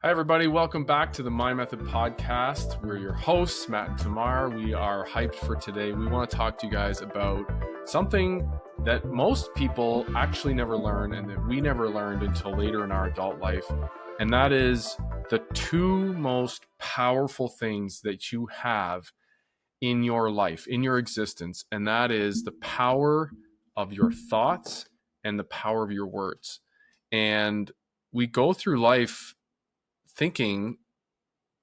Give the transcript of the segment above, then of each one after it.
Hi, everybody. Welcome back to the My Method podcast. We're your hosts, Matt and Tamar. We are hyped for today. We want to talk to you guys about something that most people actually never learn and that we never learned until later in our adult life. And that is the two most powerful things that you have in your life, in your existence. And that is the power of your thoughts and the power of your words. And we go through life thinking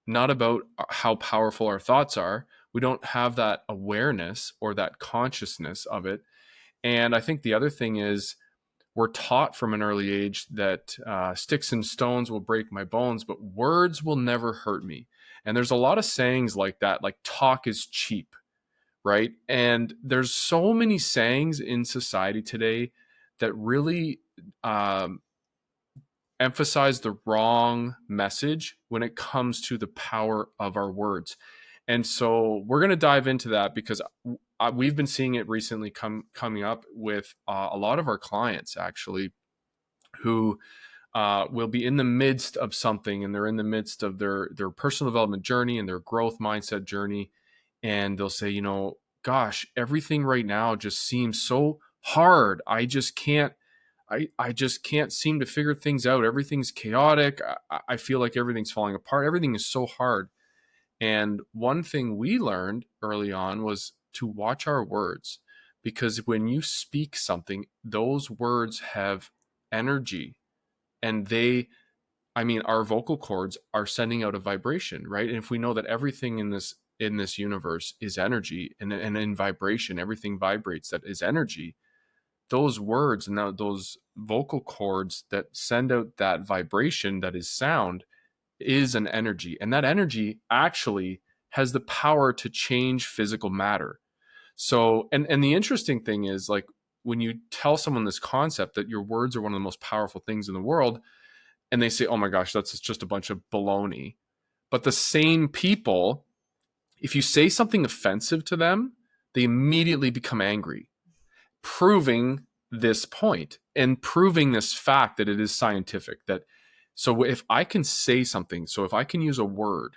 not about how powerful our thoughts are. We don't have that awareness or that consciousness of it. And I think the other thing is we're taught from an early age that sticks and stones will break my bones, but words will never hurt me. And there's a lot of sayings like that, like talk is cheap, right? And there's so many sayings in society today that really emphasize the wrong message when it comes to the power of our words. And so we're going to dive into that because we've been seeing it recently coming up with a lot of our clients actually who will be in the midst of something, and they're in the midst of their personal development journey and their growth mindset journey. And they'll say, gosh, everything right now just seems so hard. I just can't seem to figure things out. Everything's chaotic. I feel like everything's falling apart. Everything is so hard. And one thing we learned early on was to watch our words, because when you speak something, those words have energy, and our vocal cords are sending out a vibration, right? And if we know that everything in this universe is energy, and in vibration, everything vibrates, that is energy. Those words and those vocal cords that send out that vibration, that is sound, is an energy. And that energy actually has the power to change physical matter. So, and the interesting thing is, like, when you tell someone this concept that your words are one of the most powerful things in the world, and they say, oh my gosh, that's just a bunch of baloney. But the same people, if you say something offensive to them, they immediately become angry, proving this point and proving this fact that it is scientific. So if I can say something, so if I can use a word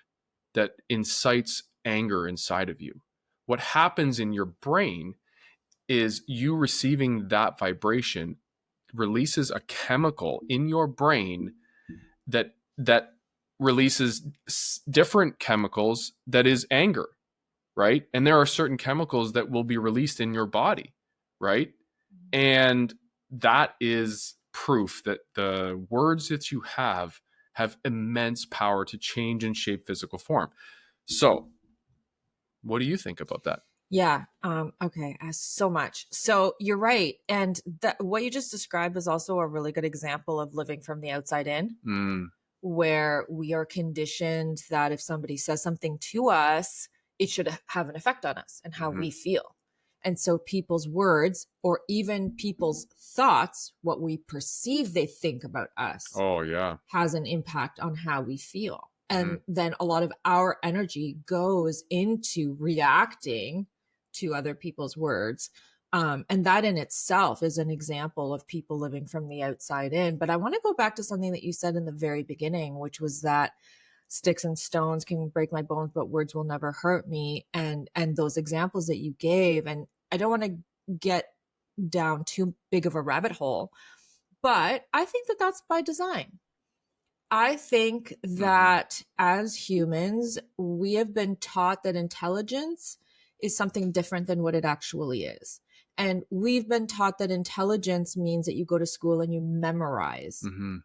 that incites anger inside of you, what happens in your brain is you receiving that vibration releases a chemical in your brain that releases different chemicals, that is anger, right? And there are certain chemicals that will be released in your body, right? And that is proof that the words that you have immense power to change and shape physical form. So what do you think about that? Yeah. Okay. So much. So you're right. And what you just described was also a really good example of living from the outside in, where we are conditioned that if somebody says something to us, it should have an effect on us and how we feel. And so people's words, or even people's thoughts, what we perceive they think about us, has an impact on how we feel. And then a lot of our energy goes into reacting to other people's words. And that in itself is an example of people living from the outside in. But I want to go back to something that you said in the very beginning, which was that sticks and stones can break my bones, but words will never hurt me. And those examples that you gave, and I don't want to get down too big of a rabbit hole, but I think that that's by design. I think that as humans, we have been taught that intelligence is something different than what it actually is. And we've been taught that intelligence means that you go to school and you memorize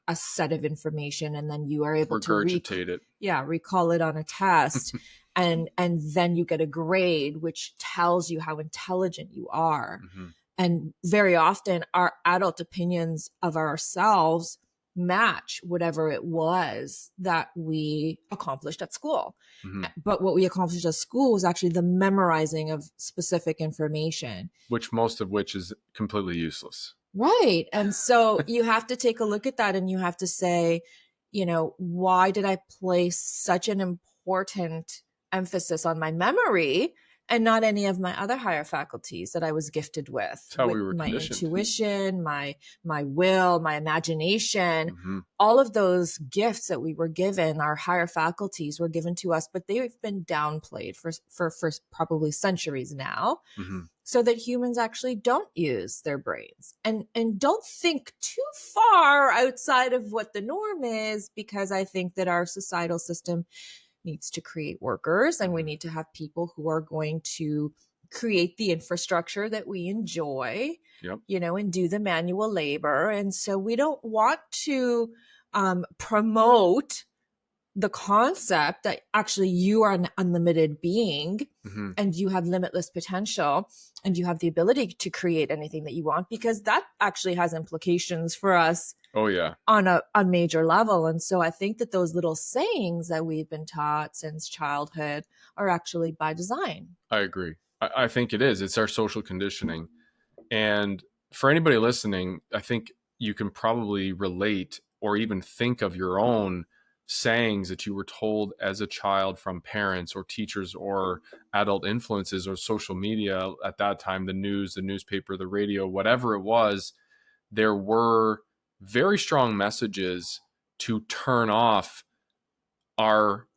a set of information, and then you are able to regurgitate it. Yeah, recall it on a test. and then you get a grade, which tells you how intelligent you are. And very often our adult opinions of ourselves match whatever it was that we accomplished at school. But what we accomplished at school was actually the memorizing of specific information, most of which is completely useless. Right. And so you have to take a look at that, and you have to say, why did I place such an important emphasis on my memory and not any of my other higher faculties that I was gifted That's how with we were my conditioned. intuition, my will, my imagination, Mm-hmm. all of those gifts that we were given, our higher faculties were given to us, but they've been downplayed for probably centuries now, Mm-hmm. so that humans actually don't use their brains and don't think too far outside of what the norm is, because I think that our societal system needs to create workers, and we Mm-hmm. need to have people who are going to create the infrastructure that we enjoy, Yep. and do the manual labor. And so we don't want to promote the concept that actually you are an unlimited being, Mm-hmm. and you have limitless potential, and you have the ability to create anything that you want, because that actually has implications for us Oh yeah. on a major level. And so I think that those little sayings that we've been taught since childhood are actually by design. I agree. I think it is. It's our social conditioning. And for anybody listening, I think you can probably relate or even think of your own sayings that you were told as a child from parents or teachers or adult influences or social media at that time, the news, the newspaper, the radio, whatever it was. There were very strong messages to turn off our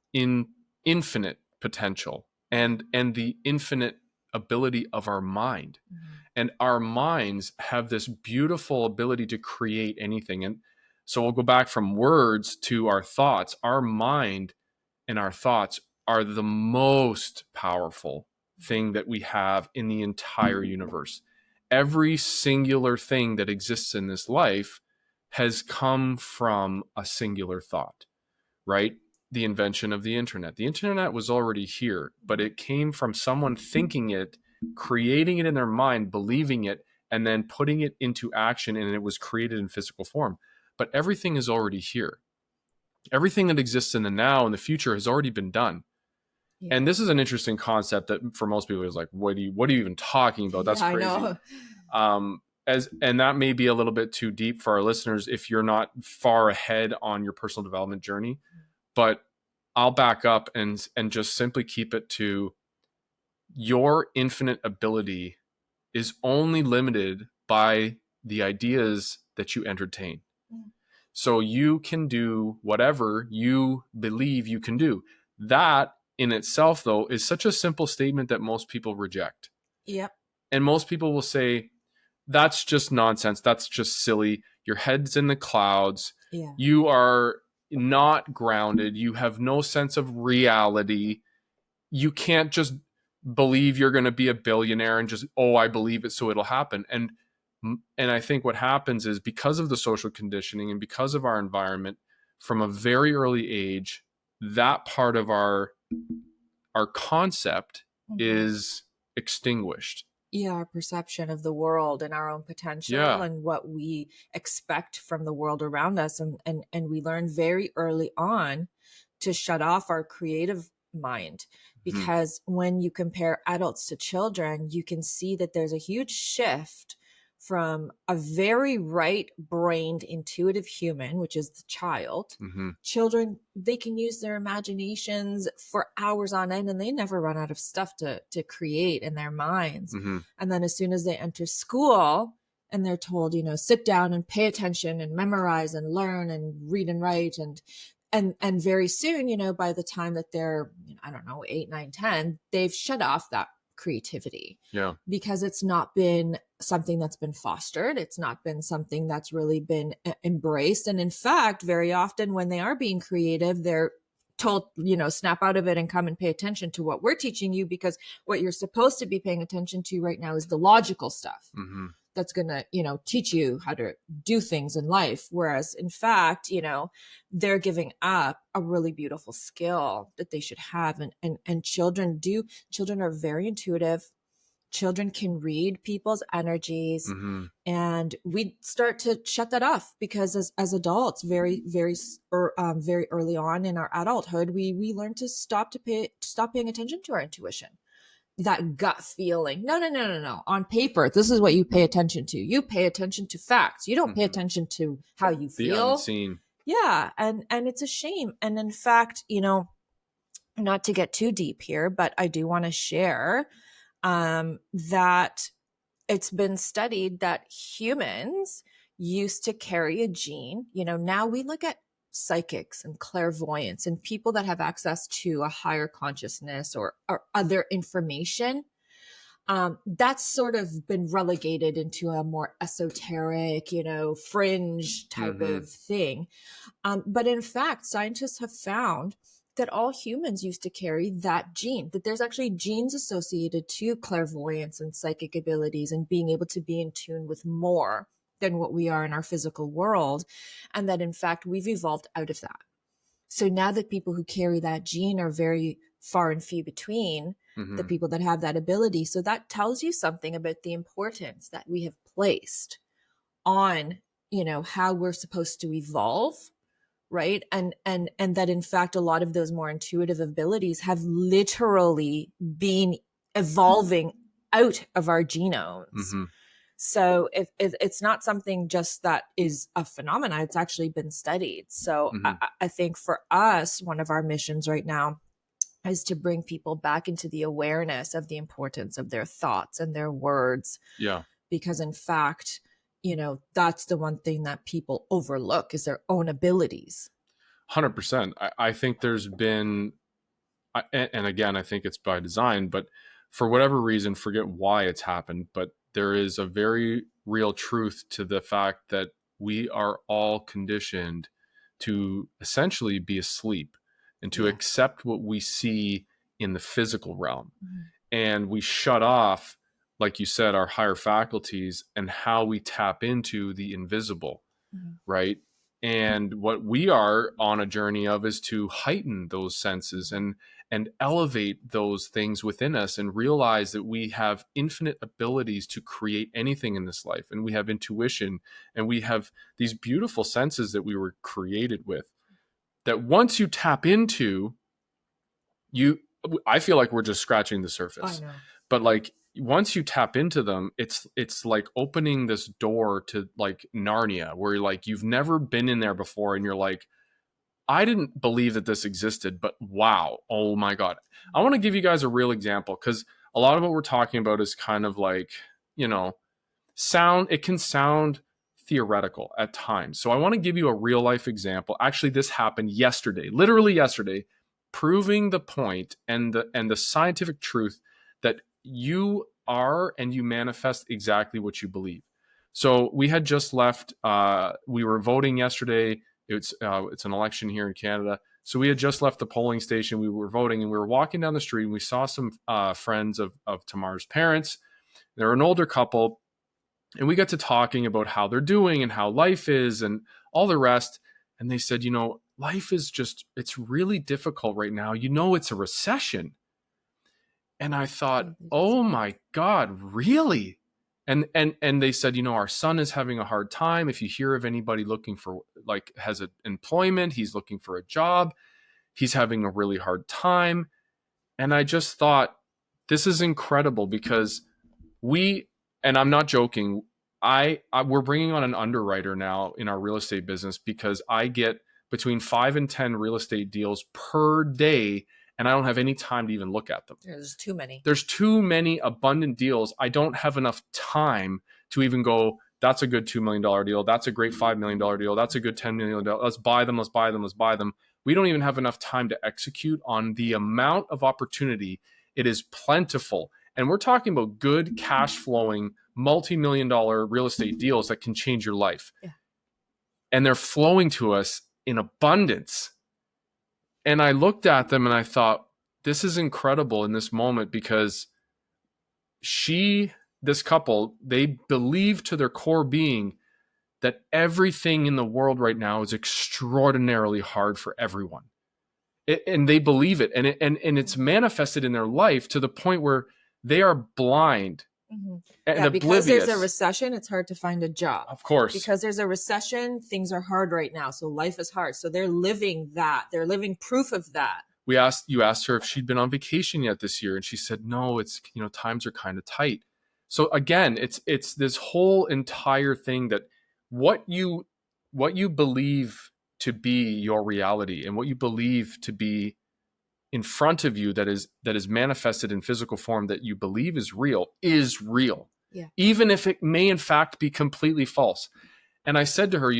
infinite potential and the infinite ability of our mind. Mm-hmm. And our minds have this beautiful ability to create anything. And so we'll go back from words to our thoughts. Our mind and our thoughts are the most powerful thing that we have in the entire universe. Every singular thing that exists in this life has come from a singular thought, right? The invention of the internet. The internet was already here, but it came from someone thinking it, creating it in their mind, believing it, and then putting it into action, and it was created in physical form. But everything is already here. Everything that exists in the now and the future has already been done. Yeah. And this is an interesting concept that for most people is like, what are you even talking about? That's Yeah, I crazy. know. And that may be a little bit too deep for our listeners if you're not far ahead on your personal development journey. But I'll back up and just simply keep it to your infinite ability is only limited by the ideas that you entertain. So you can do whatever you believe you can do. That in itself, though, is such a simple statement that most people reject. Yep. And most people will say, that's just nonsense. That's just silly. Your head's in the clouds. Yeah. You are not grounded. You have no sense of reality. You can't just believe you're going to be a billionaire and just, oh, I believe it, so it'll happen. And I think what happens is because of the social conditioning and because of our environment from a very early age, that part of our concept Mm-hmm. is extinguished. Yeah, our perception of the world and our own potential Yeah. and what we expect from the world around us, and we learn very early on to shut off our creative mind, Mm-hmm. because when you compare adults to children, you can see that there's a huge shift from a very right brained intuitive human, which is the child. Mm-hmm. Children, they can use their imaginations for hours on end, and they never run out of stuff to create in their minds. Mm-hmm. And then as soon as they enter school and they're told, sit down and pay attention and memorize and learn and read and write, and very soon, by the time that they're, I don't know, 8, 9, 10, they've shut off that creativity. Yeah. Because it's not been something that's been fostered. It's not been something that's really been embraced. And in fact, very often when they are being creative, they're told, snap out of it and come and pay attention to what we're teaching you, because what you're supposed to be paying attention to right now is the logical stuff. Mm-hmm. That's going to, teach you how to do things in life. Whereas in fact, they're giving up a really beautiful skill that they should have. And children are very intuitive. Children can read people's energies. Mm-hmm. And we start to shut that off, because as adults, very, very, very early on in our adulthood, we learn to stop paying attention to our intuition, that gut feeling. No. On paper, this is what you pay attention to. You pay attention to facts. You don't pay Mm-hmm. attention to how you The feel. unseen. Yeah. And it's a shame. And in fact, not to get too deep here, but I do want to share that it's been studied that humans used to carry a gene. Now we look at psychics and clairvoyance and people that have access to a higher consciousness or other information. That's sort of been relegated into a more esoteric, fringe type Mm-hmm. of thing. But in fact, scientists have found that all humans used to carry that gene, that there's actually genes associated to clairvoyance and psychic abilities and being able to be in tune with more than what we are in our physical world. And that in fact, we've evolved out of that. So now that people who carry that gene are very far and few between, the Mm-hmm. people that have that ability. So that tells you something about the importance that we have placed on, how we're supposed to evolve, right? And that in fact a lot of those more intuitive abilities have literally been evolving out of our genomes. Mm-hmm. So it's not something just that is a phenomenon, it's actually been studied. So Mm-hmm. I think for us, one of our missions right now is to bring people back into the awareness of the importance of their thoughts and their words, Yeah. because in fact, that's the one thing that people overlook is their own abilities. 100%. I think there's been, and again, I think it's by design, but for whatever reason, forget why it's happened, but there is a very real truth to the fact that we are all conditioned to essentially be asleep and to Yeah. accept what we see in the physical realm. Mm-hmm. And we shut off, like you said, our higher faculties and how we tap into the invisible, Mm-hmm. right? And what we are on a journey of is to heighten those senses and elevate those things within us and realize that we have infinite abilities to create anything in this life, and we have intuition, and we have these beautiful senses that we were created with, that once you tap into, you I feel like we're just scratching the I surface, know. but like once you tap into them, it's like opening this door to like Narnia, where you're like, you've never been in there before, and you're like, I didn't believe that this existed, but wow, oh my god. I want to give you guys a real example, because a lot of what we're talking about is kind of like, you know it can sound theoretical at times. So I want to give you a real life example. Actually, this happened yesterday, literally yesterday, proving the point and the scientific truth that you are and you manifest exactly what you believe. So we had just left. We were voting yesterday. It's an election here in Canada. So we had just left the polling station. We were voting, and we were walking down the street, and we saw some friends of Tamar's parents. They're an older couple, and we got to talking about how they're doing and how life is and all the rest. And they said, life is just, it's really difficult right now. It's a recession. And I thought, Yeah, they just oh my God, really? And they said, our son is having a hard time. If you hear of anybody looking for, like, has an employment, he's looking for a job, he's having a really hard time. And I just thought, this is incredible, because we, and I'm not joking, we're bringing on an underwriter now in our real estate business, because I get between 5 and 10 real estate deals per day, and I don't have any time to even look at them. there's too many. There's too many abundant deals. I don't have enough time to even go, that's a good $2 million deal, that's a great $5 million deal, that's a good $10 million deal, let's buy them, let's buy them, let's buy them. We don't even have enough time to execute on the amount of opportunity. It is plentiful. And we're talking about good cash flowing multi-million dollar real estate deals that can change your life. Yeah. And they're flowing to us in abundance. And I looked at them and I thought, this is incredible in this moment, because this couple, they believe to their core being that everything in the world right now is extraordinarily hard for everyone. And they believe it, and it's manifested in their life to the point where they are blind and Yeah, because there's a oblivious. recession, it's hard to find a job. Of course. Because there's a recession, things are hard right now. So life is hard. So they're living that. They're living proof of that. You asked her if she'd been on vacation yet this year, and she said no, it's, times are kind of tight. So again, it's this whole entire thing that what you believe to be your reality, and what you believe to be in front of you that is manifested in physical form that you believe is real, Yeah. even if it may in fact be completely false. And I said to her,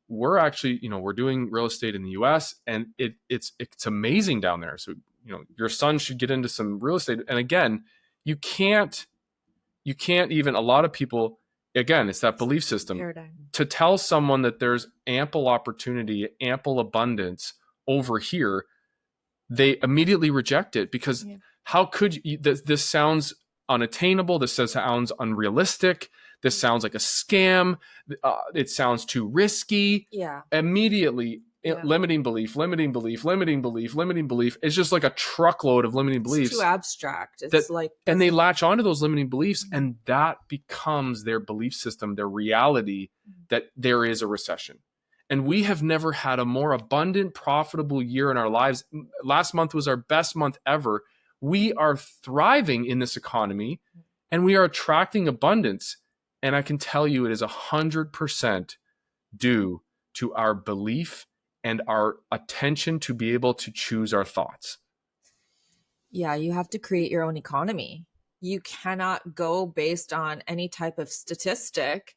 we're actually, we're doing real estate in the US, and it's amazing down there. So, your son should get into some real estate. And again, you can't even, a lot of people, again, it's that belief system. Paradigm. To tell someone that there's ample opportunity, ample abundance over here, they immediately reject it because how could you, this sounds unattainable, this sounds unrealistic, this sounds like a scam, it sounds too risky. Immediately limiting belief. It's just like a truckload of limiting beliefs. It's too abstract. It's and they latch onto those limiting beliefs, and that becomes their belief system, their reality, that there is a recession. And we have never had a more abundant, profitable year in our lives. Last month was our best month ever. We are thriving in this economy, and we are attracting abundance. And I can tell you it is 100% due to our belief and our attention to be able to choose our thoughts. Yeah, you have to create your own economy. You cannot go based on any type of statistic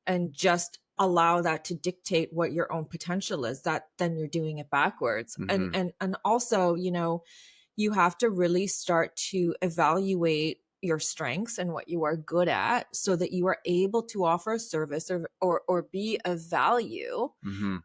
and just allow that to dictate what your own potential is. That then you're doing it backwards. And also, you have to really start to evaluate your strengths and what you are good at so that you are able to offer a service or be of value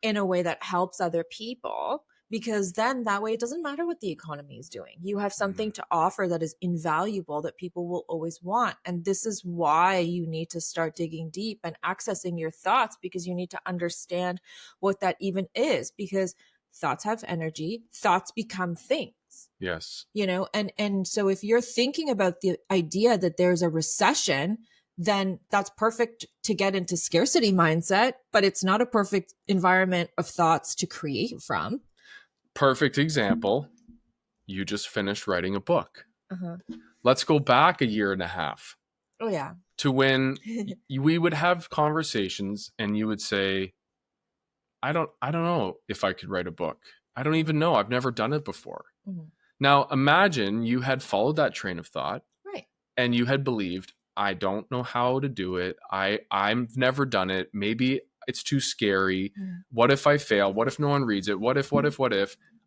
in a way that helps other people. Because then that way it doesn't matter what the economy is doing. You have something to offer that is invaluable that people will always want. And this is why you need to start digging deep and accessing your thoughts, because you need to understand what that even is, because thoughts have energy, thoughts become things. Yes. And so if you're thinking about the idea that there's a recession, then that's perfect to get into scarcity mindset, but it's not a perfect environment of thoughts to create from. Perfect example. You just finished writing a book. Let's go back a year and a half. Oh, yeah. To when we would have conversations and you would say, I don't know if I could write a book. I don't even know. I've never done it before. Now, imagine you had followed that train of thought. Right. And you had believed, I don't know how to do it. I've never done it. Maybe it's too scary. What if I fail? What if no one reads it? What if?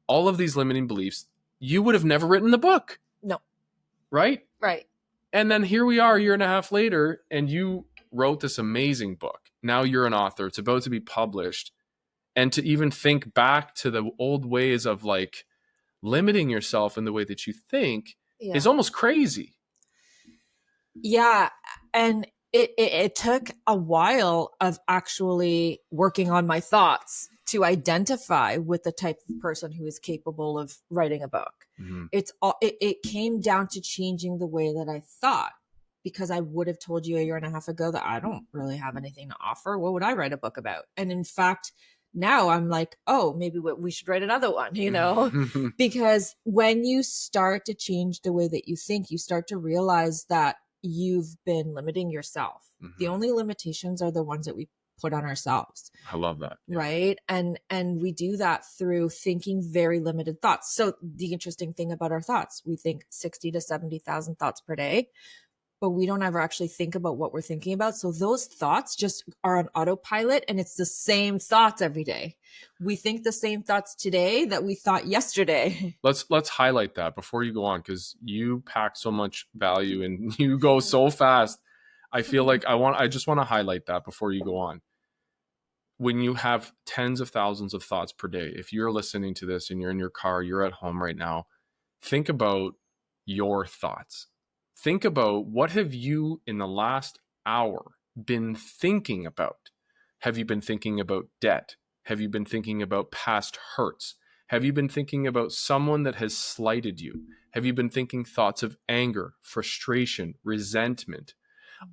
All of these limiting beliefs, you would have never written the book. No. Right? Right. And then here we are a year and a half later, and you wrote this amazing book. Now you're an author. It's about to be published. And to even think back to the old ways of like limiting yourself in the way that you think is almost crazy. Yeah. And it took a while of actually working on my thoughts to identify with the type of person who is capable of writing a book. It came down to changing the way that I thought, because I would have told you a year and a half ago that I don't really have anything to offer. What would I write a book about? And in fact, now I'm like, oh, maybe we should write another one, because when you start to change the way that you think, you start to realize that you've been limiting yourself. The only limitations are the ones that we put on ourselves. I love that. Right. And we do that through thinking very limited thoughts. So the interesting thing about our thoughts, we think 60 to 70,000 thoughts per day, but we don't ever actually think about what we're thinking about. So those thoughts just are on autopilot, and it's the same thoughts every day. We think the same thoughts today that we thought yesterday. Let's highlight that before you go on, because you pack so much value and you go so fast. I feel like I just want to highlight that before you go on. When you have tens of thousands of thoughts per day, if you're listening to this and you're in your car, you're at home right now, think about your thoughts. Think about, what have you in the last hour been thinking about? Have you been thinking about debt? Have you been thinking about past hurts? Have you been thinking about someone that has slighted you? Have you been thinking thoughts of anger, frustration, resentment?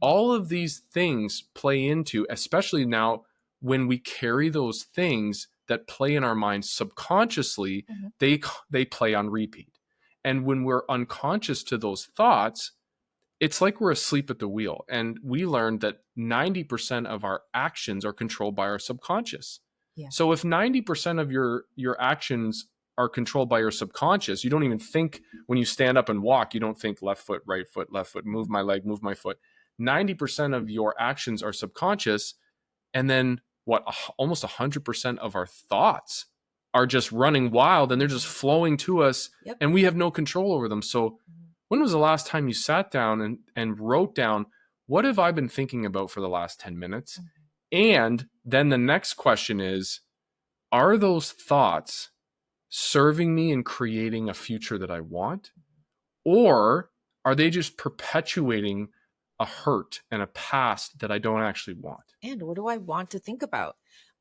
All of these things play into, especially now when we carry those things that play in our minds subconsciously, they play on repeat. And when we're unconscious to those thoughts, it's like we're asleep at the wheel. And we learned that 90% of our actions are controlled by our subconscious. So if 90% of your actions are controlled by your subconscious. You don't even think when you stand up and walk, you don't think left foot, left foot, move my leg, move my foot. 90% of your actions are subconscious. And then almost 100% of our thoughts are just running wild, and they're just flowing to us, and we have no control over them. So when was the last time you sat down and wrote down, what have I been thinking about for the last 10 minutes? And then the next question is, are those thoughts serving me in creating a future that I want? Or are they just perpetuating a hurt and a past that I don't actually want? And what do I want to think about?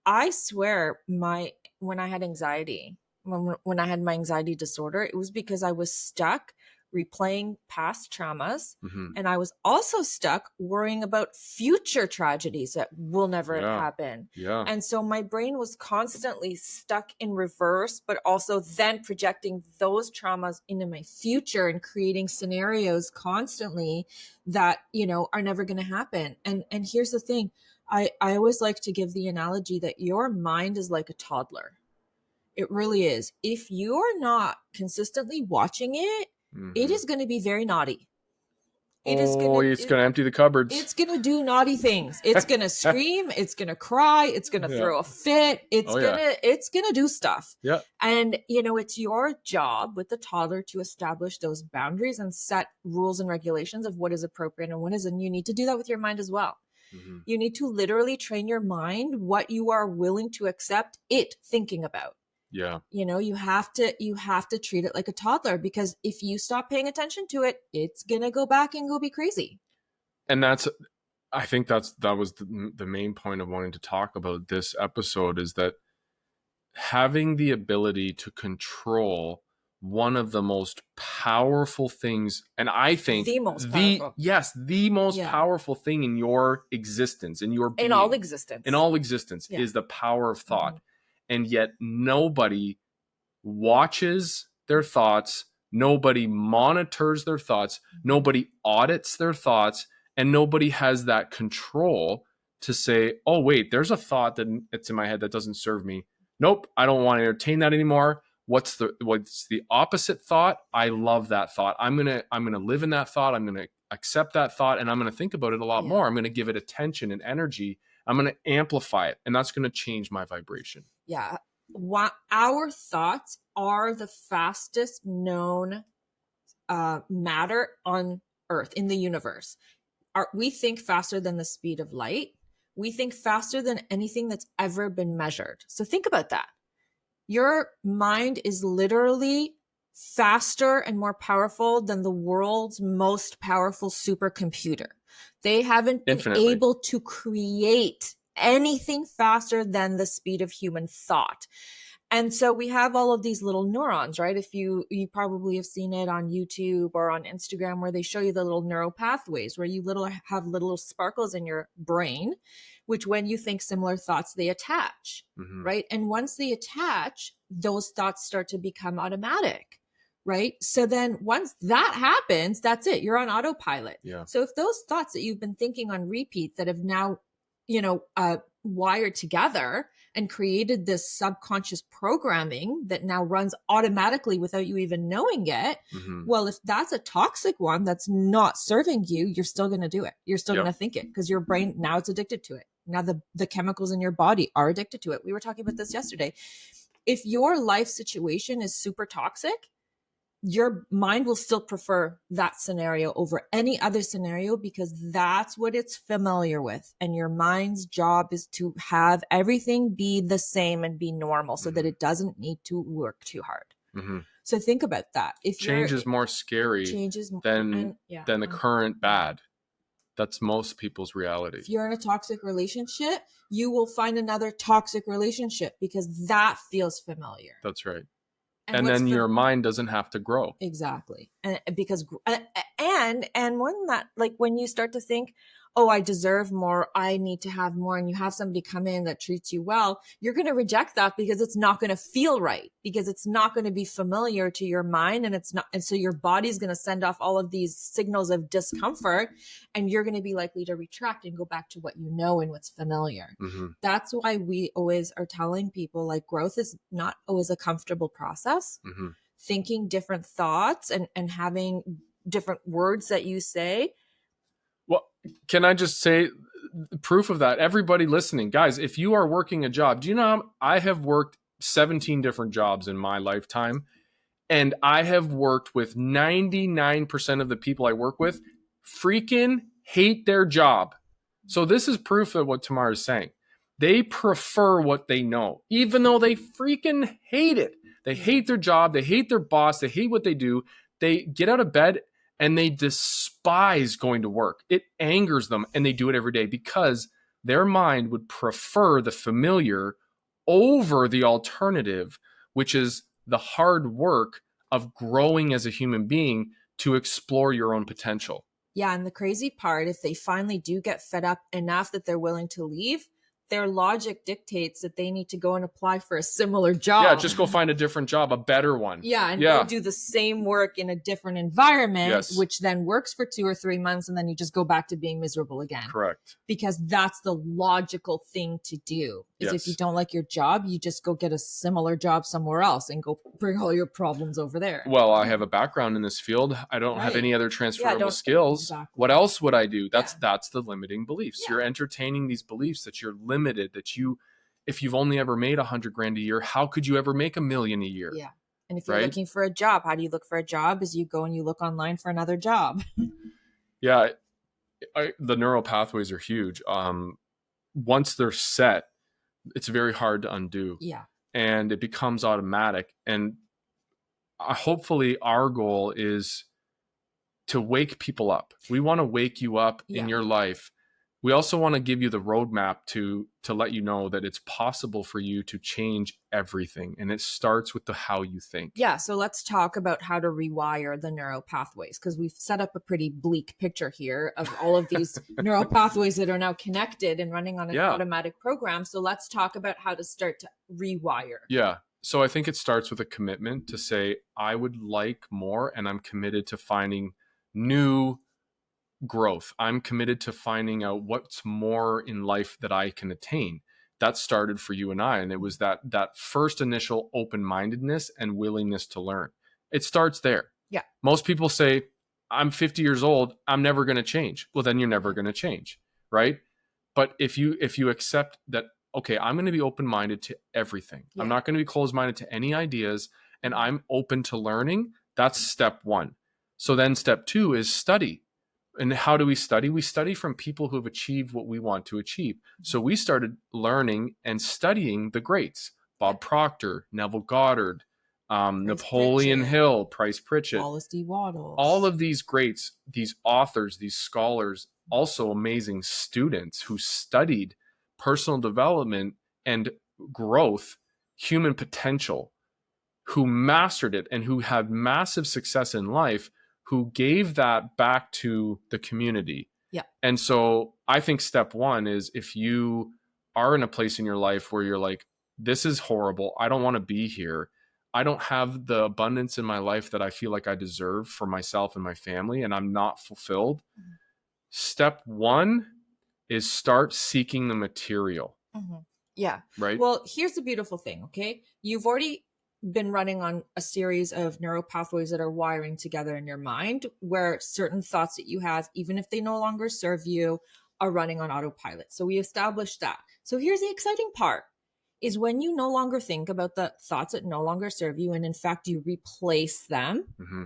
I swear when I had anxiety, when I had my anxiety disorder, it was because I was stuck replaying past traumas. And I was also stuck worrying about future tragedies that will never happen. And so my brain was constantly stuck in reverse, but also then projecting those traumas into my future and creating scenarios constantly that, are never going to happen. And here's the thing. I always like to give the analogy that your mind is like a toddler. It really is. If you're not consistently watching it, it is going to be very naughty. It's going to empty the cupboards. It's going to do naughty things. It's going to scream. It's going to cry. It's going to throw a fit. It's going to do stuff. Yeah. And, it's your job with the toddler to establish those boundaries and set rules and regulations of what is appropriate and what isn't. You need to do that with your mind as well. You need to literally train your mind what you are willing to accept it thinking about. Yeah. You have to treat it like a toddler, because if you stop paying attention to it, it's going to go back and go be crazy. And I think that was the main point of wanting to talk about this episode, is that having the ability to control one of the most powerful things, and I think the most powerful thing in your existence, in your being, in all existence, is the power of thought. And yet nobody watches their thoughts, nobody monitors their thoughts, nobody audits their thoughts, and nobody has that control to say, oh wait, there's a thought that's in my head that doesn't serve me. Nope, I don't want to entertain that anymore. What's the opposite thought? I love that thought. I'm gonna live in that thought. I'm gonna accept that thought, and I'm gonna think about it a lot more. I'm gonna give it attention and energy. I'm gonna amplify it, and that's gonna change my vibration. Yeah. Our thoughts are the fastest known matter on Earth, in the universe. We think faster than the speed of light. We think faster than anything that's ever been measured. So think about that. Your mind is literally faster and more powerful than the world's most powerful supercomputer. They haven't been able to create anything faster than the speed of human thought. And so we have all of these little neurons, right? If you probably have seen it on YouTube or on Instagram, where they show you the little neural pathways, where you have little sparkles in your brain, which when you think similar thoughts, they attach, right? And once they attach, those thoughts start to become automatic, right? So then once that happens, that's it. You're on autopilot. Yeah. So if those thoughts that you've been thinking on repeat that have now, wired together and created this subconscious programming that now runs automatically without you even knowing it. Well, if that's a toxic one that's not serving you, you're still going to do it. You're still going to think it, because your brain, now it's addicted to it. Now the chemicals in your body are addicted to it. We were talking about this yesterday. If your life situation is super toxic, your mind will still prefer that scenario over any other scenario, because that's what it's familiar with. And your mind's job is to have everything be the same and be normal, so that it doesn't need to work too hard. So think about that. If change is more scary than the current bad. That's most people's reality. If you're in a toxic relationship, you will find another toxic relationship, because that feels familiar. That's right. And then your mind doesn't have to grow. Exactly. And because, and more than that, like when you start to think, oh, I deserve more, I need to have more, and you have somebody come in that treats you well, you're going to reject that because it's not going to feel right, because it's not going to be familiar to your mind, and it's not, and so your body's going to send off all of these signals of discomfort, and you're going to be likely to retract and go back to what you know and what's familiar. Mm-hmm. That's why we always are telling people, like, growth is not always a comfortable process. Mm-hmm. Thinking different thoughts and having different words that you say. Well, can I just say proof of that? Everybody listening, guys, if you are working a job, do you know I have worked 17 different jobs in my lifetime, and I have worked with 99% of the people I work with freaking hate their job. So this is proof of what Tamara is saying. They prefer what they know, even though they freaking hate it. They hate their job. They hate their boss. They hate what they do. They get out of bed and they despise going to work. It angers them, and they do it every day because their mind would prefer the familiar over the alternative, which is the hard work of growing as a human being to explore your own potential. Yeah. And the crazy part, if they finally do get fed up enough that they're willing to leave, their logic dictates that they need to go and apply for a similar job. Yeah, just go find a different job, a better one. Yeah, and go do the same work in a different environment, Yes. which then works for 2 or 3 months, and then you just go back to being miserable again. Correct. Because that's the logical thing to do. Is if you don't like your job, you just go get a similar job somewhere else and go bring all your problems over there. Well, I have a background in this field. I don't have any other transferable skills. Exactly. What else would I do? That's the limiting beliefs. You're entertaining these beliefs that you're limited, that you, if you've only ever made $100,000 a year, how could you ever make $1 million a year? Yeah. And if you're looking for a job, how do you look for a job? Is you go and you look online for another job. Yeah. The neural pathways are huge. Once they're set, it's very hard to undo. Yeah. And it becomes automatic. And hopefully our goal is to wake people up. We want to wake you up in your life. We also want to give you the roadmap to let you know that it's possible for you to change everything. And it starts with the how you think. Yeah. So let's talk about how to rewire the neural pathways, because we've set up a pretty bleak picture here of all of these neural pathways that are now connected and running on an automatic program. So let's talk about how to start to rewire. Yeah. So I think it starts with a commitment to say, I would like more, and I'm committed to finding new growth. I'm committed to finding out what's more in life that I can attain. That started for you and I, and it was that first initial open-mindedness and willingness to learn. It starts there. Yeah. Most people say, I'm 50 years old, I'm never going to change. Well, then you're never going to change, right? But if you accept that, okay, I'm going to be open-minded to everything. Yeah. I'm not going to be closed-minded to any ideas, and I'm open to learning. That's step one. So then step two is study. And how do we study? We study from people who have achieved what we want to achieve. So we started learning and studying the greats: Bob Proctor, Neville Goddard, Napoleon Hill, Price Pritchett, Wallace D. Waddles. All of these greats, these authors, these scholars, also amazing students who studied personal development and growth, human potential, who mastered it and who had massive success in life, who gave that back to the community. Yeah. And so I think step one is, if you are in a place in your life where you're like, this is horrible, I don't want to be here, I don't have the abundance in my life that I feel like I deserve for myself and my family, and I'm not fulfilled. Mm-hmm. Step one is start seeking the material. Mm-hmm. Yeah. Right. Well, here's the beautiful thing. Okay. You've already been running on a series of neural pathways that are wiring together in your mind, where certain thoughts that you have, even if they no longer serve you, are running on autopilot. So we established that. So here's the exciting part, is when you no longer think about the thoughts that no longer serve you, and in fact, you replace them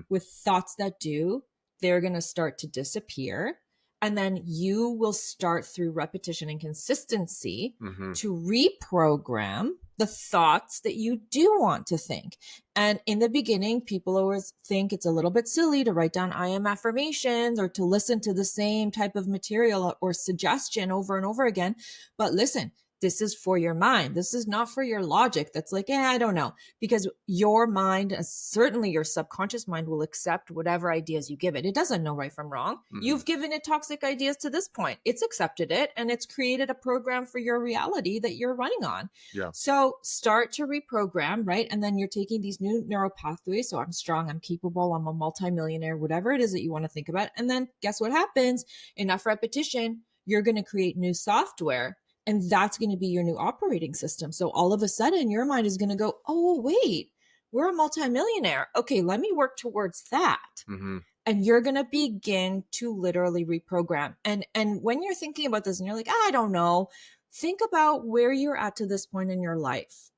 with thoughts that do, they're going to start to disappear. And then you will start, through repetition and consistency, to reprogram the thoughts that you do want to think. And in the beginning, people always think it's a little bit silly to write down I am affirmations or to listen to the same type of material or suggestion over and over again. But listen, This is for your mind. This is not for your logic. That's like, I don't know. Because your mind, certainly your subconscious mind, will accept whatever ideas you give it. It doesn't know right from wrong. Mm-hmm. You've given it toxic ideas to this point. It's accepted it, and it's created a program for your reality that you're running on. Yeah. So start to reprogram, right? And then you're taking these new neural pathways. So I'm strong, I'm capable, I'm a multimillionaire, whatever it is that you want to think about. And then guess what happens? Enough repetition, you're going to create new software. And that's going to be your new operating system. So all of a sudden, your mind is going to go, oh, wait, we're a multimillionaire. Okay, let me work towards that. Mm-hmm. And you're going to begin to literally reprogram. And when you're thinking about this and you're like, I don't know, think about where you're at to this point in your life.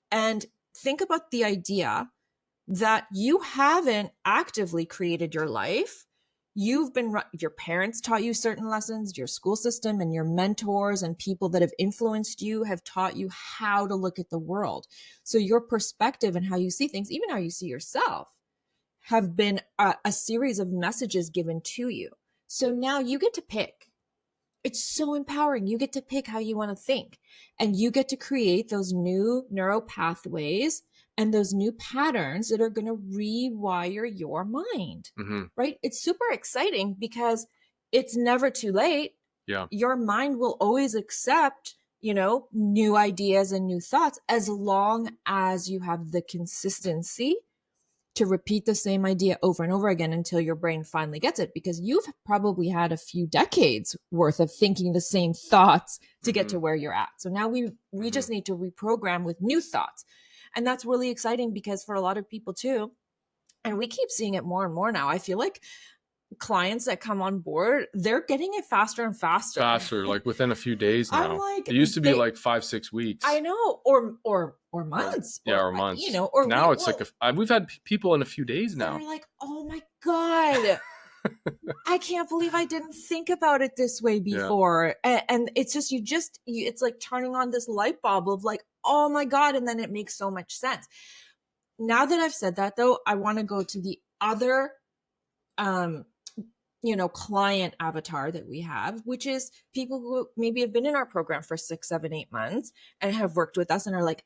And think about the idea that you haven't actively created your life. Your parents taught you certain lessons, your school system and your mentors and people that have influenced you have taught you how to look at the world. So your perspective and how you see things, even how you see yourself, have been a series of messages given to you. So now you get to pick. It's so empowering. You get to pick how you want to think, and you get to create those new neural pathways and those new patterns that are going to rewire your mind, mm-hmm. right? It's super exciting because it's never too late. Yeah. Your mind will always accept, new ideas and new thoughts, as long as you have the consistency to repeat the same idea over and over again until your brain finally gets it, because you've probably had a few decades worth of thinking the same thoughts to get to where you're at. So now we just need to reprogram with new thoughts. And that's really exciting because for a lot of people too, and we keep seeing it more and more now, I feel like clients that come on board, they're getting it faster and faster. Like within a few days now. I'm like, it used to be like 5-6 weeks. I know, or months. Or months. Or now it's we've had people in a few days now. They're like, oh my God, I can't believe I didn't think about it this way before. Yeah. And it's just, it's like turning on this light bulb of like, oh my God. And then it makes so much sense. Now that I've said that though, I want to go to the other, client avatar that we have, which is people who maybe have been in our program for 6, 7, 8 months and have worked with us and are like,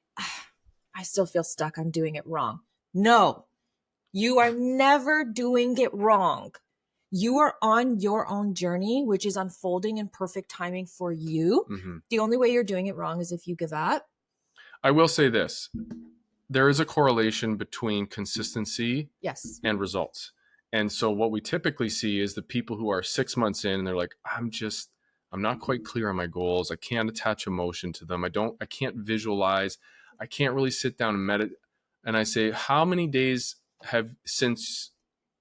I still feel stuck. I'm doing it wrong. No, you are never doing it wrong. You are on your own journey, which is unfolding in perfect timing for you. Mm-hmm. The only way you're doing it wrong is if you give up. I will say this. There is a correlation between consistency and results. And so what we typically see is the people who are 6 months in and they're like, I'm not quite clear on my goals. I can't attach emotion to them. I can't visualize. I can't really sit down and meditate. And I say, how many days have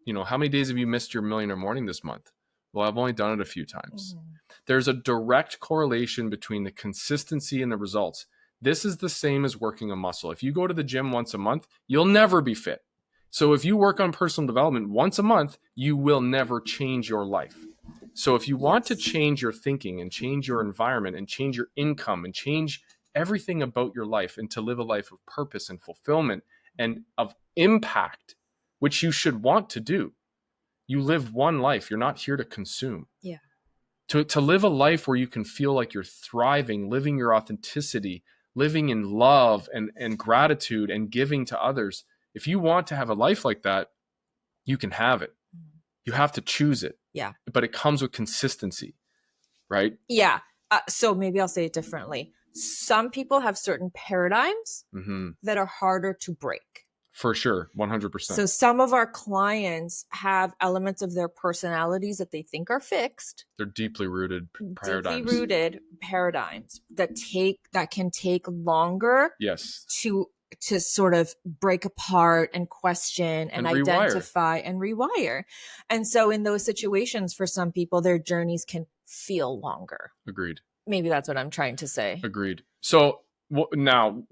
you missed your millionaire morning this month? Well, I've only done it a few times. Mm-hmm. There's a direct correlation between the consistency and the results. This is the same as working a muscle. If you go to the gym once a month, you'll never be fit. So if you work on personal development once a month, you will never change your life. So if you want to change your thinking and change your environment and change your income and change everything about your life and to live a life of purpose and fulfillment and of impact, which you should want to do, you live one life. You're not here to consume. Yeah. To live a life where you can feel like you're thriving, living your authenticity, living in love and gratitude and giving to others. If you want to have a life like that, you can have it. You have to choose it. Yeah. But it comes with consistency, right? Yeah. So maybe I'll say it differently. Some people have certain paradigms that are harder to break. For sure. 100%. So some of our clients have elements of their personalities that they think are fixed. They're deeply rooted paradigms. Deeply rooted paradigms that can take longer. Yes. To sort of break apart and question and identify and rewire. And so in those situations, for some people, their journeys can feel longer. Agreed. Maybe that's what I'm trying to say. Agreed. So now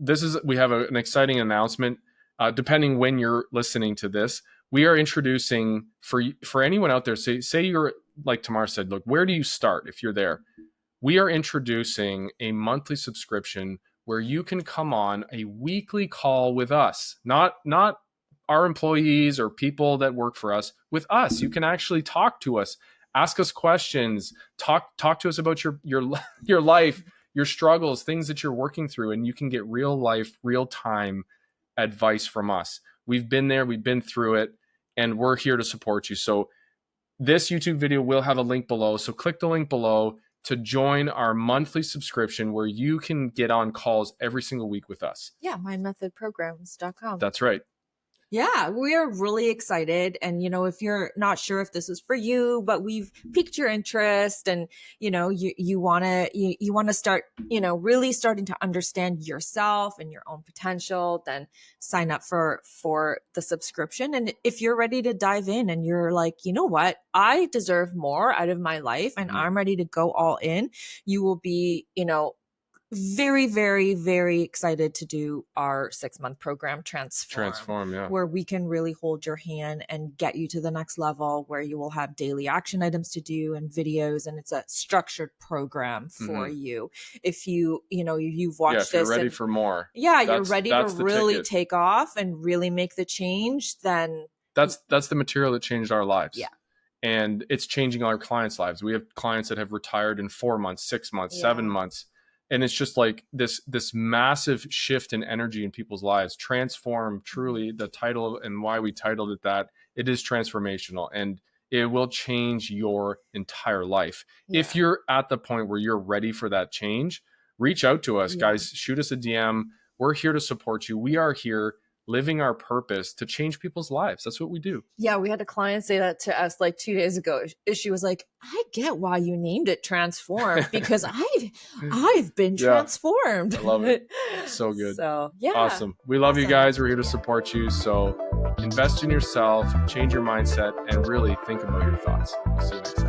we have an exciting announcement. Depending when you're listening to this, we are introducing for anyone out there, say you're like Tamar said, look, where do you start if you're there? We are introducing a monthly subscription where you can come on a weekly call with us, not our employees or people that work for us, with us. You can actually talk to us, ask us questions, talk to us about your life, your struggles, things that you're working through, and you can get real life, real time advice from us. We've been there, we've been through it, and we're here to support you. So this YouTube video will have a link below. So click the link below to join our monthly subscription where you can get on calls every single week with us. Yeah, mymethodprograms.com. That's right. Yeah, we are really excited. And, if you're not sure if this is for you, but we've piqued your interest and, you want to start, really starting to understand yourself and your own potential, then sign up for the subscription. And if you're ready to dive in and you're like, you know what, I deserve more out of my life and I'm ready to go all in, you will be, very, very, very excited to do our 6-month program Transform, yeah. where we can really hold your hand and get you to the next level, where you will have daily action items to do and videos, and it's a structured program for you. If you've watched if you're this ready for more, you're ready to really take off and really make the change, then that's the material that changed our lives. Yeah. And it's changing our clients' lives. We have clients that have retired in 4 months, 6 months, 7 months. And it's just like this massive shift in energy in people's lives. Transform, truly, the title and why we titled it that. It is transformational, and it will change your entire life. Yeah. If you're at the point where you're ready for that change, reach out to us, guys. Shoot us a DM. We're here to support you. We are here living our purpose to change people's lives. That's what we do. Yeah, we had a client say that to us like 2 days ago. She was like, I get why you named it Transform, because I've been transformed. I love it. So good. So yeah. Awesome. We love you guys. We're here to support you. So invest in yourself, change your mindset, and really think about your thoughts. See you next time.